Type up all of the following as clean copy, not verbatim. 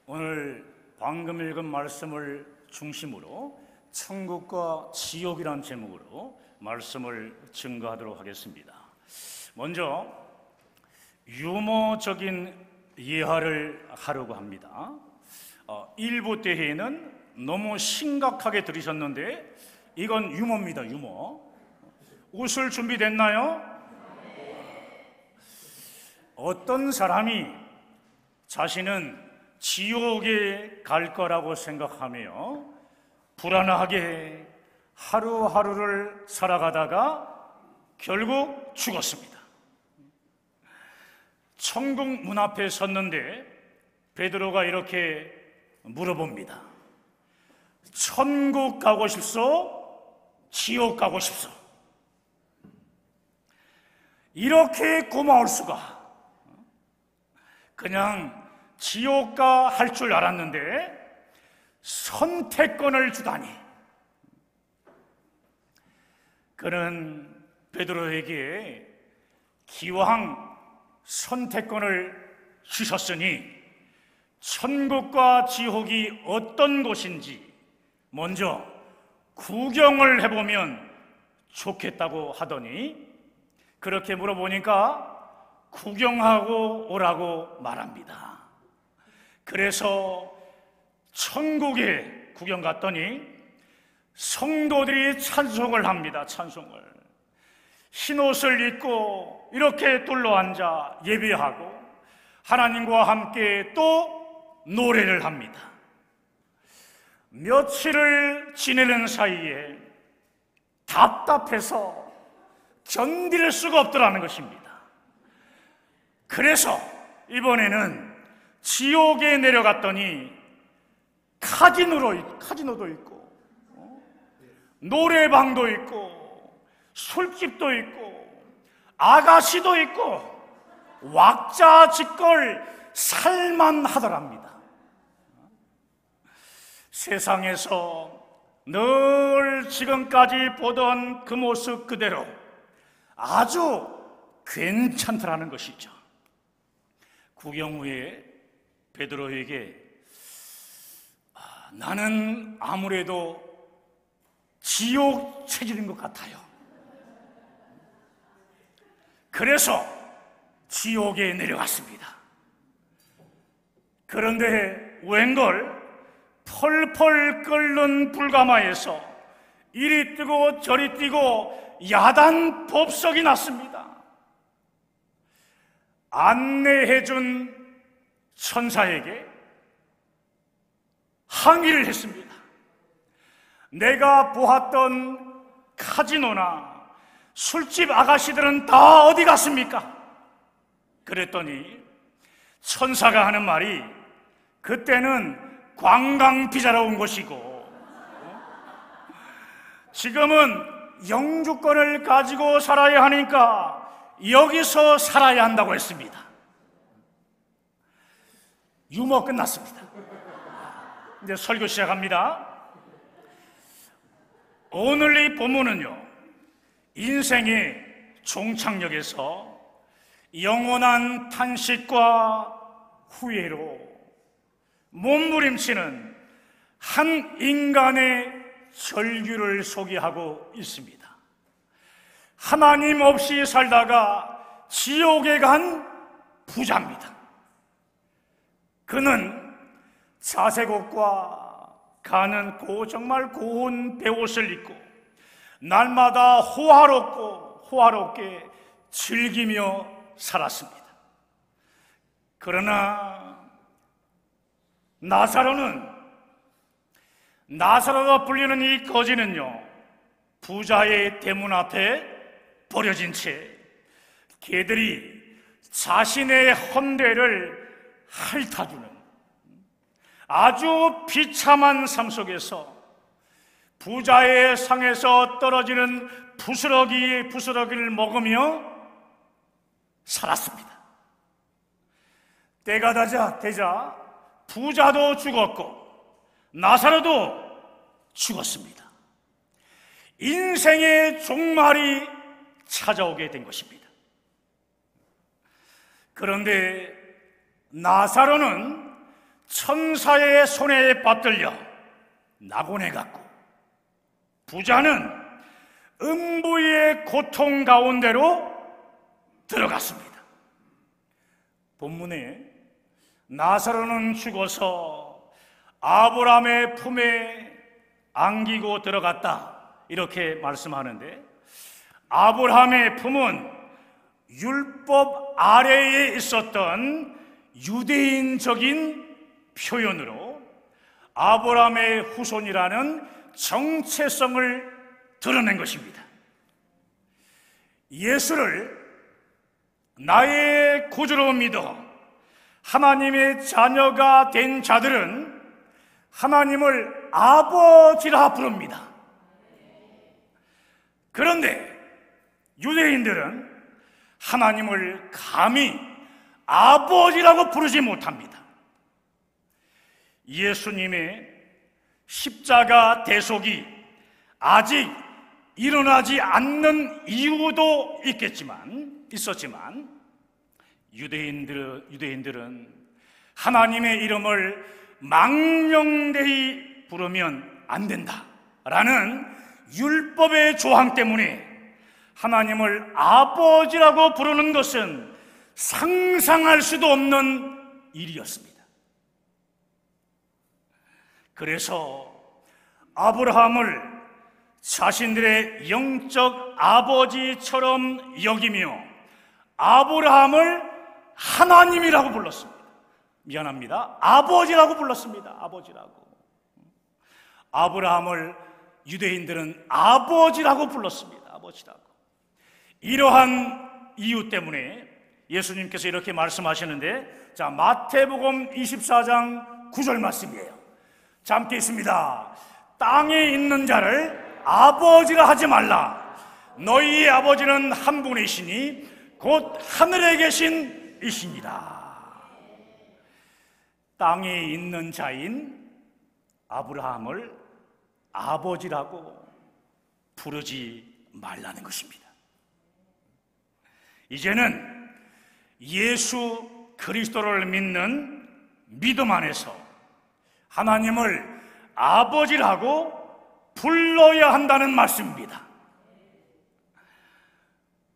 오늘 방금 읽은 말씀을 중심으로 천국과 지옥이란 제목으로 말씀을 증거하도록 하겠습니다. 먼저 유머적인 예화를 하려고 합니다. 1부 때에는 너무 심각하게 들으셨는데 이건 유머입니다. 유머. 웃을 준비 됐나요? 어떤 사람이 자신은 지옥에 갈 거라고 생각하며 불안하게 하루하루를 살아가다가 결국 죽었습니다. 천국 문 앞에 섰는데 베드로가 이렇게 물어봅니다. 천국 가고 싶소? 지옥 가고 싶소? 이렇게 고마울 수가. 그냥 지옥 가 할 줄 알았는데 선택권을 주다니. 그는 베드로에게 기왕 선택권을 주셨으니 천국과 지옥이 어떤 곳인지 먼저 구경을 해보면 좋겠다고 하더니 그렇게 물어보니까 구경하고 오라고 말합니다. 그래서 천국에 구경 갔더니 성도들이 찬송을 합니다. 찬송을. 흰옷을 입고 이렇게 둘러앉아 예배하고 하나님과 함께 또 노래를 합니다. 며칠을 지내는 사이에 답답해서 견딜 수가 없더라는 것입니다. 그래서 이번에는 지옥에 내려갔더니 카지노도 있고 노래방도 있고 술집도 있고 아가씨도 있고 왁자지껄 살만하더랍니다. 세상에서 늘 지금까지 보던 그 모습 그대로 아주 괜찮더라는 것이죠. 구경 후에 베드로에게 나는 아무래도 지옥 체질인 것 같아요. 그래서 지옥에 내려갔습니다. 그런데 웬걸 펄펄 끓는 불가마에서 이리 뛰고 저리 뛰고 야단 법석이 났습니다. 안내해준 천사에게 항의를 했습니다. 내가 보았던 카지노나 술집 아가씨들은 다 어디 갔습니까? 그랬더니 천사가 하는 말이 그때는 관광 비자로 온 것이고 지금은 영주권을 가지고 살아야 하니까 여기서 살아야 한다고 했습니다. 유머 끝났습니다. 이제 설교 시작합니다. 오늘 이 본문은요, 인생의 종착역에서 영원한 탄식과 후회로 몸부림치는 한 인간의 절규를 소개하고 있습니다. 하나님 없이 살다가 지옥에 간 부자입니다. 그는 자색 옷과 가는 정말 고운 베옷을 입고 날마다 호화롭게 즐기며 살았습니다. 그러나 나사로가 불리는 이 거지는요, 부자의 대문 앞에 버려진 채 개들이 자신의 헌대를 핥아주는 아주 비참한 삶 속에서 부자의 상에서 떨어지는 부스러기를 먹으며 살았습니다. 때가 되자 부자도 죽었고 나사로도 죽었습니다. 인생의 종말이 찾아오게 된 것입니다. 그런데 나사로는 천사의 손에 받들려 낙원에 갔고, 부자는 음부의 고통 가운데로 들어갔습니다. 본문에 나사로는 죽어서 아브라함의 품에 안기고 들어갔다, 이렇게 말씀하는데, 아브라함의 품은 율법 아래에 있었던 유대인적인 표현으로 아브라함의 후손이라는 정체성을 드러낸 것입니다. 예수를 나의 구주로 믿어 하나님의 자녀가 된 자들은 하나님을 아버지라 부릅니다. 그런데 유대인들은 하나님을 감히 아버지라고 부르지 못합니다. 예수님의 십자가 대속이 아직 일어나지 않는 이유도 있었지만 유대인들은 하나님의 이름을 망령되이 부르면 안 된다라는 율법의 조항 때문에 하나님을 아버지라고 부르는 것은 상상할 수도 없는 일이었습니다. 그래서 아브라함을 자신들의 영적 아버지처럼 여기며 아브라함을 하나님이라고 불렀습니다. 미안합니다. 아버지라고 불렀습니다. 아버지라고. 아브라함을 유대인들은 아버지라고 불렀습니다. 아버지라고. 이러한 이유 때문에 예수님께서 이렇게 말씀하시는데, 자, 마태복음 24장 9절 말씀이에요. 자, 함께 있습니다. 땅에 있는 자를 아버지라 하지 말라. 너희의 아버지는 한 분이시니 곧 하늘에 계신 이시니라. 땅에 있는 자인 아브라함을 아버지라고 부르지 말라는 것입니다. 이제는 예수 그리스도를 믿는 믿음 안에서 하나님을 아버지라고 불러야 한다는 말씀입니다.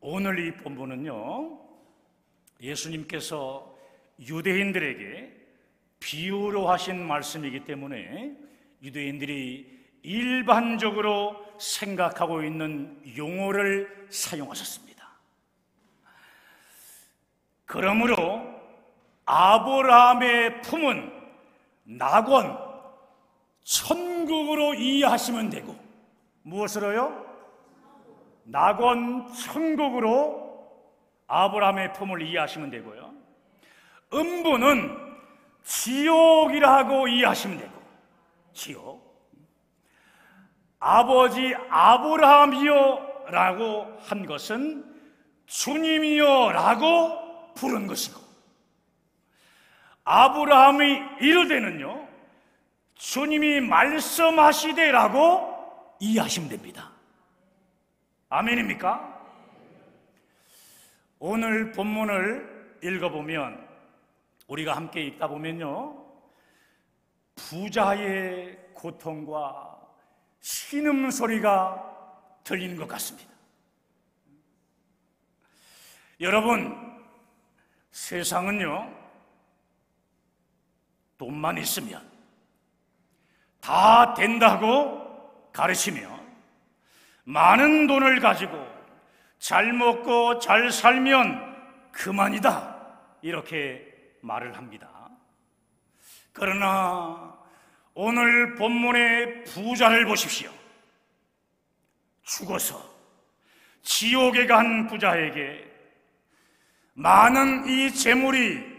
오늘 이 본문은요, 예수님께서 유대인들에게 비유로 하신 말씀이기 때문에 유대인들이 일반적으로 생각하고 있는 용어를 사용하셨습니다. 그러므로 아브라함의 품은 낙원, 천국으로 이해하시면 되고, 무엇으로요? 낙원, 천국으로 아브라함의 품을 이해하시면 되고요, 음부는 지옥이라고 이해하시면 되고, 지옥. 아버지 아브라함이요 라고 한 것은 주님이요 라고 부른 것이고, 아브라함이 이르되는요, 주님이 말씀하시되라고 이해하시면 됩니다. 아멘입니까? 오늘 본문을 읽어보면, 우리가 함께 읽다 보면요, 부자의 고통과 신음소리가 들리는 것 같습니다. 여러분, 세상은요, 돈만 있으면 다 된다고 가르치며, 많은 돈을 가지고 잘 먹고 잘 살면 그만이다, 이렇게 말을 합니다. 그러나 오늘 본문의 부자를 보십시오. 죽어서 지옥에 간 부자에게 많은 이 재물이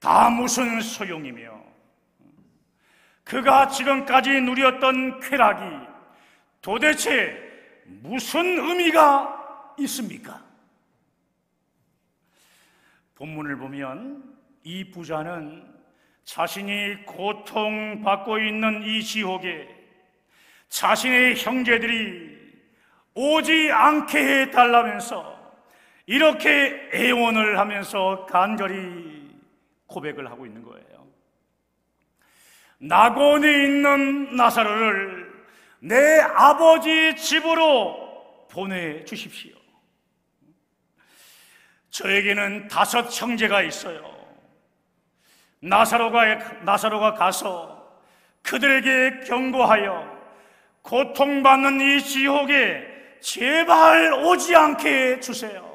다 무슨 소용이며, 그가 지금까지 누렸던 쾌락이 도대체 무슨 의미가 있습니까? 본문을 보면 이 부자는 자신이 고통받고 있는 이 지옥에 자신의 형제들이 오지 않게 해달라면서 이렇게 애원을 하면서 간절히 고백을 하고 있는 거예요. 낙원에 있는 나사로를 내 아버지 집으로 보내주십시오. 저에게는 5 형제가 있어요. 나사로가 가서 그들에게 경고하여 고통받는 이 지옥에 제발 오지 않게 해주세요.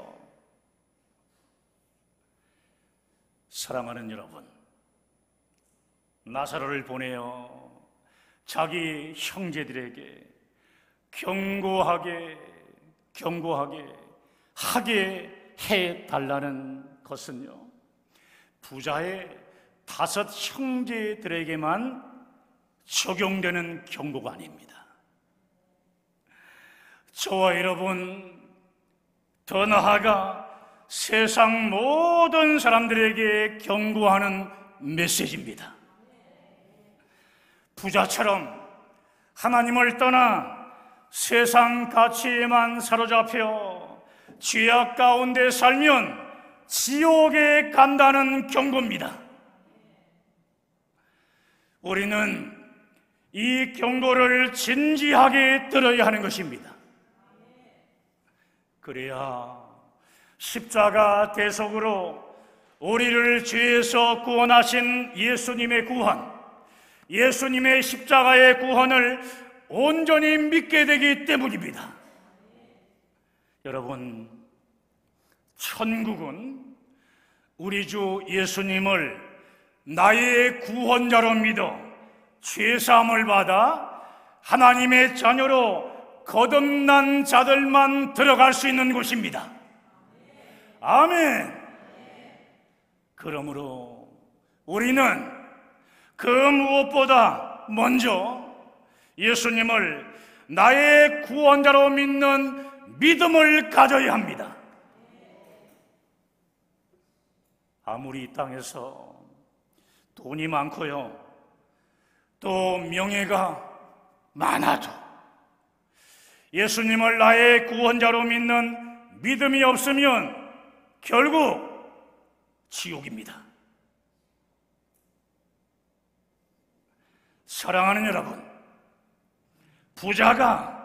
사랑하는 여러분, 나사로를 보내어 자기 형제들에게 경고하게 하게 해달라는 것은요, 부자의 5 형제들에게만 적용되는 경고가 아닙니다. 저와 여러분, 더 나아가 세상 모든 사람들에게 경고하는 메시지입니다. 부자처럼 하나님을 떠나 세상 가치에만 사로잡혀 죄악 가운데 살면 지옥에 간다는 경고입니다. 우리는 이 경고를 진지하게 들어야 하는 것입니다. 그래야 십자가 대속으로 우리를 죄에서 구원하신 예수님의 구원, 예수님의 십자가의 구원을 온전히 믿게 되기 때문입니다. 여러분, 천국은 우리 주 예수님을 나의 구원자로 믿어 죄사함을 받아 하나님의 자녀로 거듭난 자들만 들어갈 수 있는 곳입니다. 아멘. 그러므로 우리는 그 무엇보다 먼저 예수님을 나의 구원자로 믿는 믿음을 가져야 합니다. 아무리 이 땅에서 돈이 많고요, 또 명예가 많아도 예수님을 나의 구원자로 믿는 믿음이 없으면 결국 지옥입니다. 사랑하는 여러분, 부자가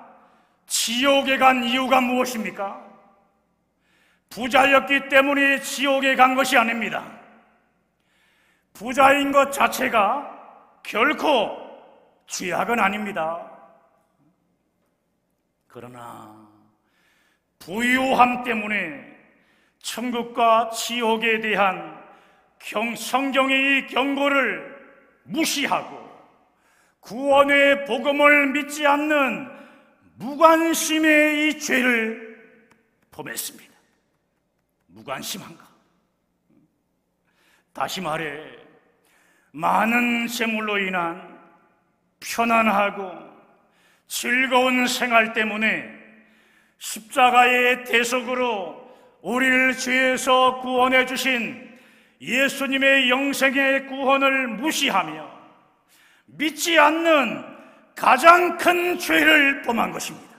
지옥에 간 이유가 무엇입니까? 부자였기 때문에 지옥에 간 것이 아닙니다. 부자인 것 자체가 결코 죄악은 아닙니다. 그러나 부유함 때문에 천국과 지옥에 대한 성경의 이 경고를 무시하고 구원의 복음을 믿지 않는 무관심의 이 죄를 범했습니다. 무관심한가? 다시 말해, 많은 재물로 인한 편안하고 즐거운 생활 때문에 십자가의 대속으로 우리를 죄에서 구원해 주신 예수님의 영생의 구원을 무시하며 믿지 않는 가장 큰 죄를 범한 것입니다.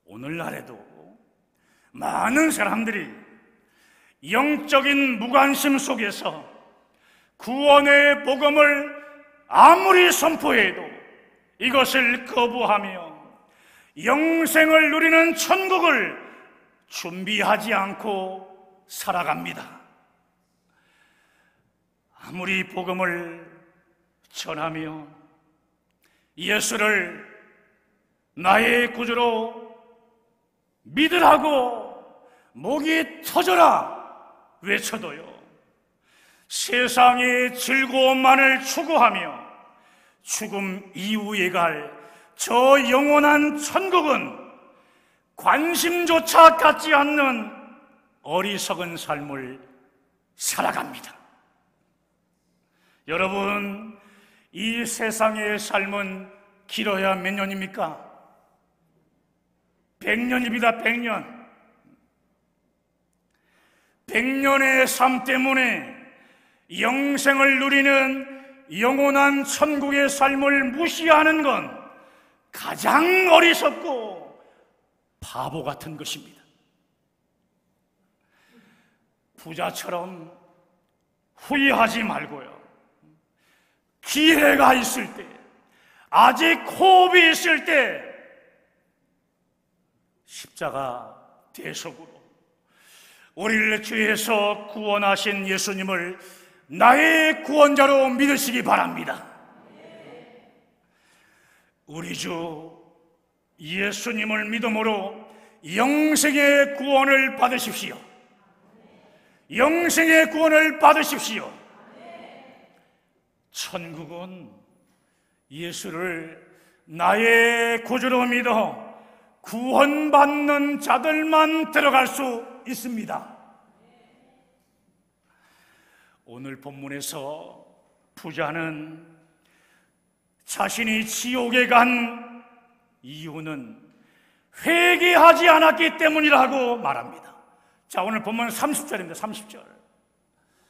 오늘날에도 많은 사람들이 영적인 무관심 속에서 구원의 복음을 아무리 선포해도 이것을 거부하며 영생을 누리는 천국을 준비하지 않고 살아갑니다. 아무리 복음을 전하며 예수를 나의 구주로 믿으라고 목이 터져라 외쳐도요, 세상의 즐거움만을 추구하며 죽음 이후에 갈 저 영원한 천국은 관심조차 갖지 않는 어리석은 삶을 살아갑니다. 여러분, 이 세상의 삶은 길어야 몇 년입니까? 100년입니다. 100년. 100년의 삶 때문에 영생을 누리는 영원한 천국의 삶을 무시하는 건 가장 어리석고 바보 같은 것입니다. 부자처럼 후회하지 말고요, 기회가 있을 때, 아직 호흡이 있을 때 십자가 대속으로 우리를 죄에서 구원하신 예수님을 나의 구원자로 믿으시기 바랍니다. 우리 주 예수님을 믿음으로 영생의 구원을 받으십시오. 영생의 구원을 받으십시오. 천국은 예수를 나의 구주로 믿어 구원받는 자들만 들어갈 수 있습니다. 오늘 본문에서 부자는 자신이 지옥에 간 이유는 회개하지 않았기 때문이라고 말합니다. 자, 오늘 본문 30절입니다.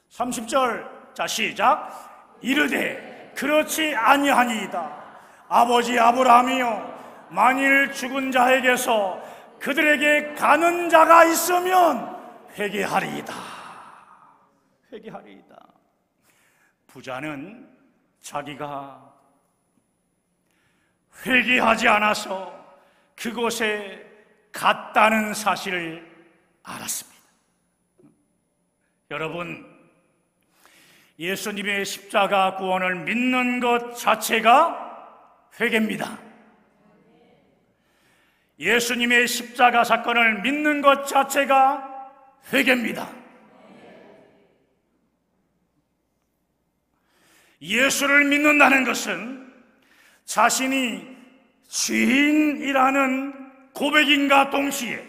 30절. 자, 시작. 이르되 그렇지 아니하니이다. 아버지 아브라함이여, 만일 죽은 자에게서 그들에게 가는 자가 있으면 회개하리이다. 회개하리이다. 부자는 자기가 회개하지 않아서 그곳에 갔다는 사실을 알았습니다. 여러분, 예수님의 십자가 구원을 믿는 것 자체가 회개입니다. 예수님의 십자가 사건을 믿는 것 자체가 회개입니다. 예수를 믿는다는 것은 자신이 죄인이라는 고백인가 동시에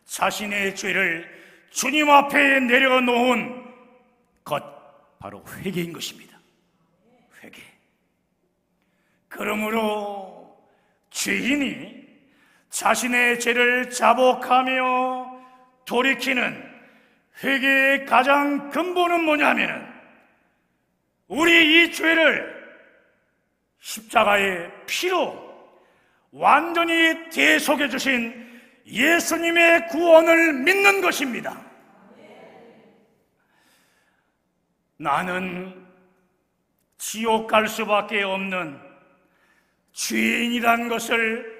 자신의 죄를 주님 앞에 내려놓은 것, 바로 회개인 것입니다. 회개. 그러므로 죄인이 자신의 죄를 자복하며 돌이키는 회개의 가장 근본은 뭐냐면은 우리 이 죄를 십자가의 피로 완전히 대속해 주신 예수님의 구원을 믿는 것입니다. 나는 지옥 갈 수밖에 없는 죄인이라는 것을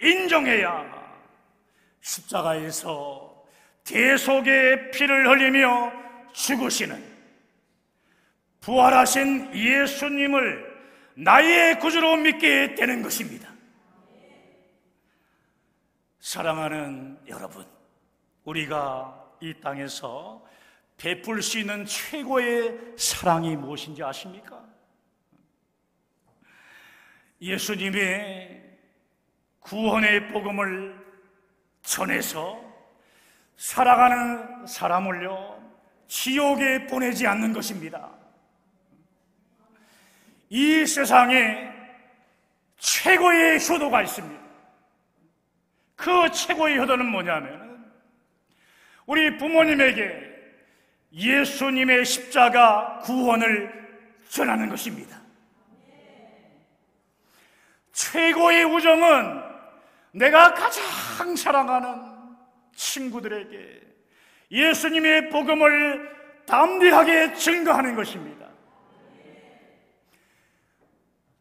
인정해야 십자가에서 대속의 피를 흘리며 죽으시는 부활하신 예수님을 나의 구주로 믿게 되는 것입니다. 사랑하는 여러분, 우리가 이 땅에서 베풀 수 있는 최고의 사랑이 무엇인지 아십니까? 예수님의 구원의 복음을 전해서 살아가는 사람을요, 지옥에 보내지 않는 것입니다. 이 세상에 최고의 효도가 있습니다. 그 최고의 효도는 뭐냐면 우리 부모님에게 예수님의 십자가 구원을 전하는 것입니다. 최고의 우정은 내가 가장 사랑하는 친구들에게 예수님의 복음을 담대하게 증거하는 것입니다.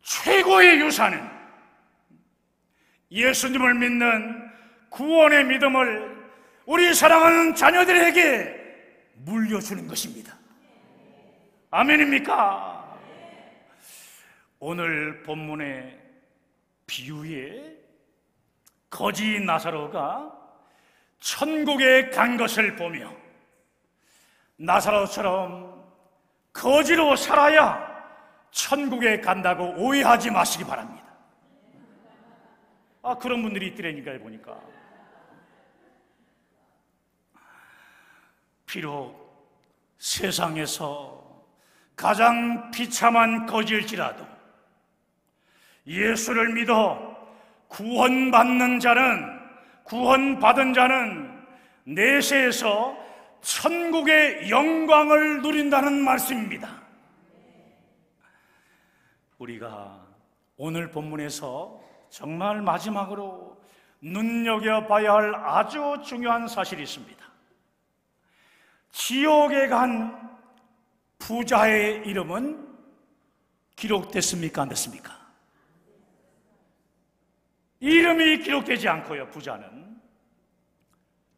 최고의 유산은 예수님을 믿는 구원의 믿음을 우리 사랑하는 자녀들에게 물려주는 것입니다. 아멘입니까? 오늘 본문의 비유에 거지 나사로가 천국에 간 것을 보며 나사로처럼 거지로 살아야 천국에 간다고 오해하지 마시기 바랍니다. 그런 분들이 있더라니까요. 보니까 비록 세상에서 가장 비참한 거지일지라도 예수를 믿어 구원받은 자는 내세에서 천국의 영광을 누린다는 말씀입니다. 우리가 오늘 본문에서 정말 마지막으로 눈여겨봐야 할 아주 중요한 사실이 있습니다. 지옥에 간 부자의 이름은 기록됐습니까? 안 됐습니까? 이름이 기록되지 않고요, 부자는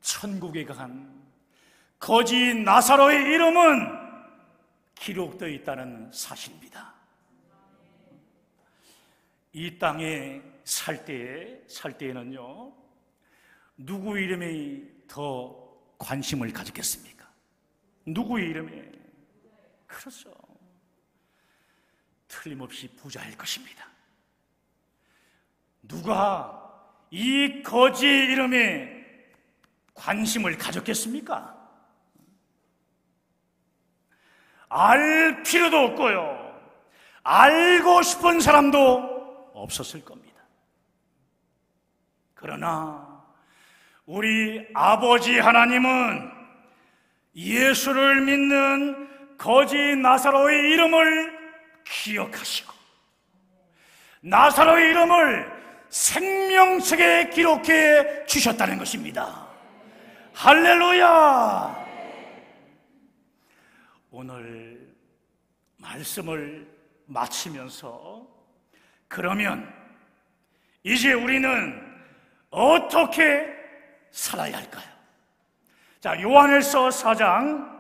천국에 간 거지 나사로의 이름은 기록되어 있다는 사실입니다. 이 땅에 살 때에는요, 누구 이름에 더 관심을 가졌겠습니까? 누구의 이름에? 그렇죠. 틀림없이 부자일 것입니다. 누가 이 거지 이름에 관심을 가졌겠습니까? 알 필요도 없고요, 알고 싶은 사람도 없었을 겁니다. 그러나 우리 아버지 하나님은 예수를 믿는 거지 나사로의 이름을 기억하시고 나사로의 이름을 생명책에 기록해 주셨다는 것입니다. 할렐루야! 오늘 말씀을 마치면서 그러면 이제 우리는 어떻게 살아야 할까요? 자, 요한일서 4장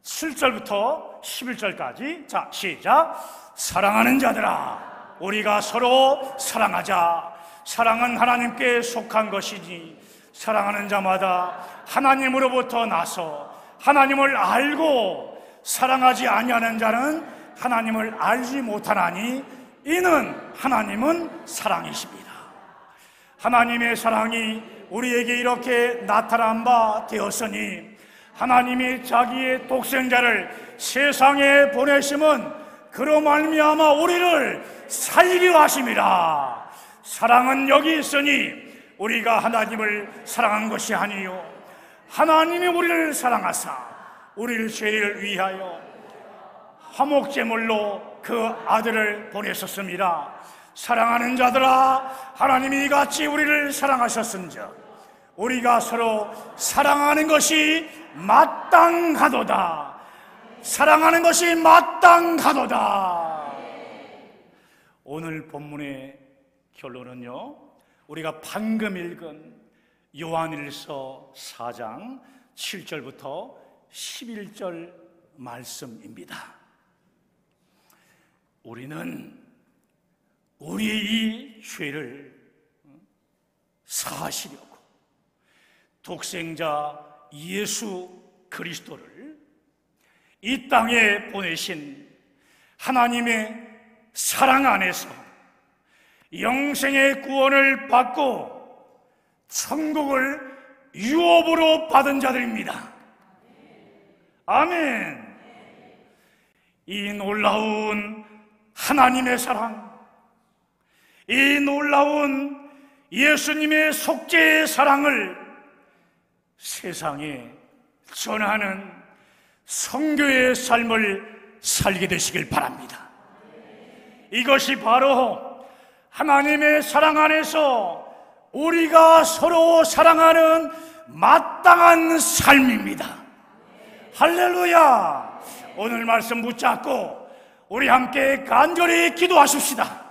7절부터 11절까지. 자, 시작. 사랑하는 자들아, 우리가 서로 사랑하자. 사랑은 하나님께 속한 것이니 사랑하는 자마다 하나님으로부터 나서 하나님을 알고 사랑하지 아니하는 자는 하나님을 알지 못하나니 이는 하나님은 사랑이십니다. 하나님의 사랑이 우리에게 이렇게 나타난 바 되었으니 하나님이 자기의 독생자를 세상에 보내심은 그로 말미암아 우리를 살리려 하심이라. 사랑은 여기 있으니 우리가 하나님을 사랑한 것이 아니요 하나님이 우리를 사랑하사 우리를 죄를 위하여 화목제물로 그 아들을 보내셨습니다. 사랑하는 자들아, 하나님이 이같이 우리를 사랑하셨은즉 우리가 서로 사랑하는 것이 마땅하도다. 사랑하는 것이 마땅하도다. 오늘 본문의 결론은요, 우리가 방금 읽은 요한일서 4장 7절부터 11절 말씀입니다. 우리는 우리의 이 죄를 사하시려고 독생자 예수 그리스도를 이 땅에 보내신 하나님의 사랑 안에서 영생의 구원을 받고 천국을 유업으로 받은 자들입니다. 아멘. 이 놀라운 하나님의 사랑, 이 놀라운 예수님의 속죄의 사랑을 세상에 전하는 선교의 삶을 살게 되시길 바랍니다. 이것이 바로 하나님의 사랑 안에서 우리가 서로 사랑하는 마땅한 삶입니다. 할렐루야! 오늘 말씀 붙잡고 우리 함께 간절히 기도하십시다.